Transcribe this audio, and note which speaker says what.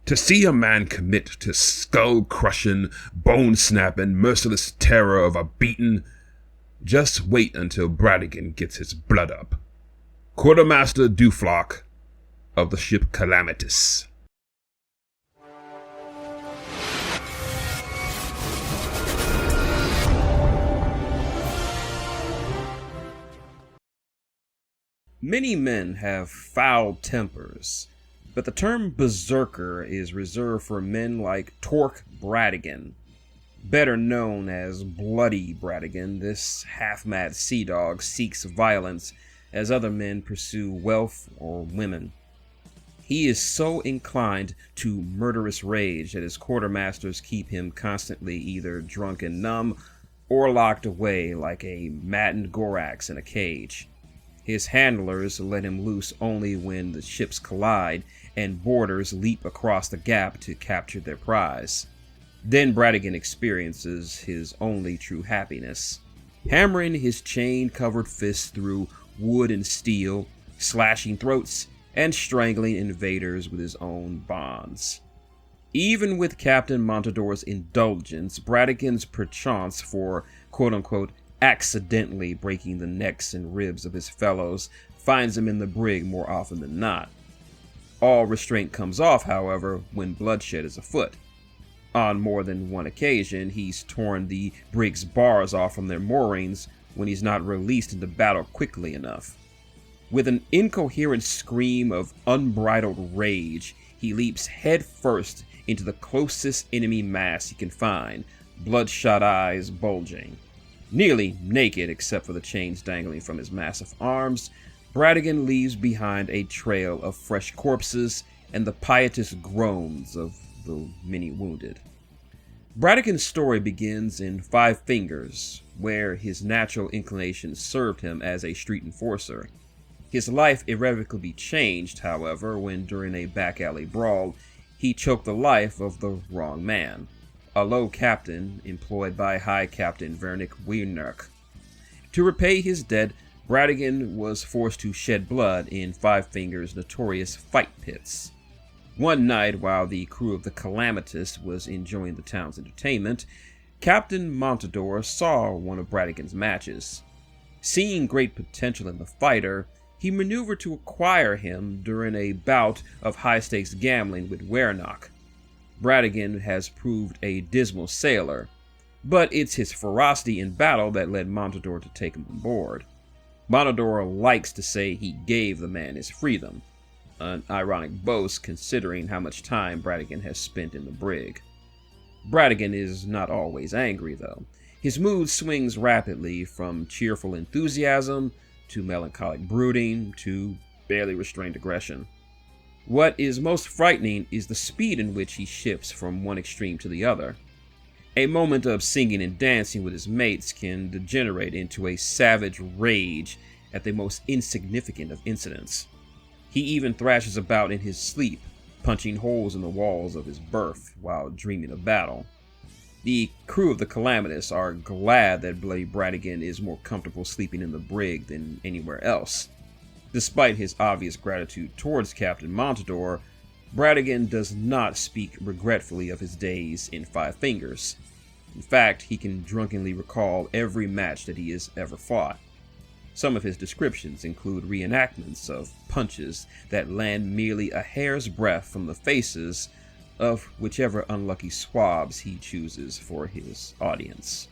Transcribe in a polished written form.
Speaker 1: To see a man commit to skull-crushing, bone-snapping, merciless terror of a beating, just wait until Bradigan gets his blood up. Quartermaster Duflock of the ship Calamitous.
Speaker 2: Many men have foul tempers, but the term berserker is reserved for men like Torque Bradigan. Better known as Bloody Bradigan, this half-mad sea dog seeks violence as other men pursue wealth or women. He is so inclined to murderous rage that his quartermasters keep him constantly either drunk and numb or locked away like a maddened Gorax in a cage. His handlers let him loose only when the ships collide and boarders leap across the gap to capture their prize. Then Bradigan experiences his only true happiness, hammering his chain-covered fists through wood and steel, slashing throats, and strangling invaders with his own bonds. Even with Captain Montador's indulgence, Bradigan's perchance for quote-unquote accidentally breaking the necks and ribs of his fellows finds him in the brig more often than not. All restraint comes off, however, when bloodshed is afoot. On more than one occasion, he's torn the brig's bars off from their moorings when he's not released into battle quickly enough. With an incoherent scream of unbridled rage, he leaps headfirst into the closest enemy mass he can find, bloodshot eyes bulging. Nearly naked except for the chains dangling from his massive arms, Bradigan leaves behind a trail of fresh corpses and the piteous groans of the many wounded. Bradigan's story begins in Five Fingers, where his natural inclinations served him as a street enforcer. His life irrevocably changed, however, when during a back alley brawl, he choked the life of the wrong man, a low captain employed by High Captain Vernick Wienerk. To repay his debt, Bradigan was forced to shed blood in Five Fingers' notorious fight pits. One night, while the crew of the Calamitous was enjoying the town's entertainment, Captain Montador saw one of Bradigan's matches. Seeing great potential in the fighter, he maneuvered to acquire him during a bout of high-stakes gambling with Wienerk. Bradigan has proved a dismal sailor, but it's his ferocity in battle that led Montador to take him on board. Montador likes to say he gave the man his freedom, an ironic boast considering how much time Bradigan has spent in the brig. Bradigan is not always angry, though. His mood swings rapidly from cheerful enthusiasm to melancholic brooding to barely restrained aggression. What is most frightening is the speed in which he shifts from one extreme to the other. A moment of singing and dancing with his mates can degenerate into a savage rage at the most insignificant of incidents. He even thrashes about in his sleep, punching holes in the walls of his berth while dreaming of battle. The crew of the Calamitous are glad that Bloody Bradigan is more comfortable sleeping in the brig than anywhere else. Despite his obvious gratitude towards Captain Montador, Bradigan does not speak regretfully of his days in Five Fingers. In fact, he can drunkenly recall every match that he has ever fought. Some of his descriptions include reenactments of punches that land merely a hair's breadth from the faces of whichever unlucky swabs he chooses for his audience.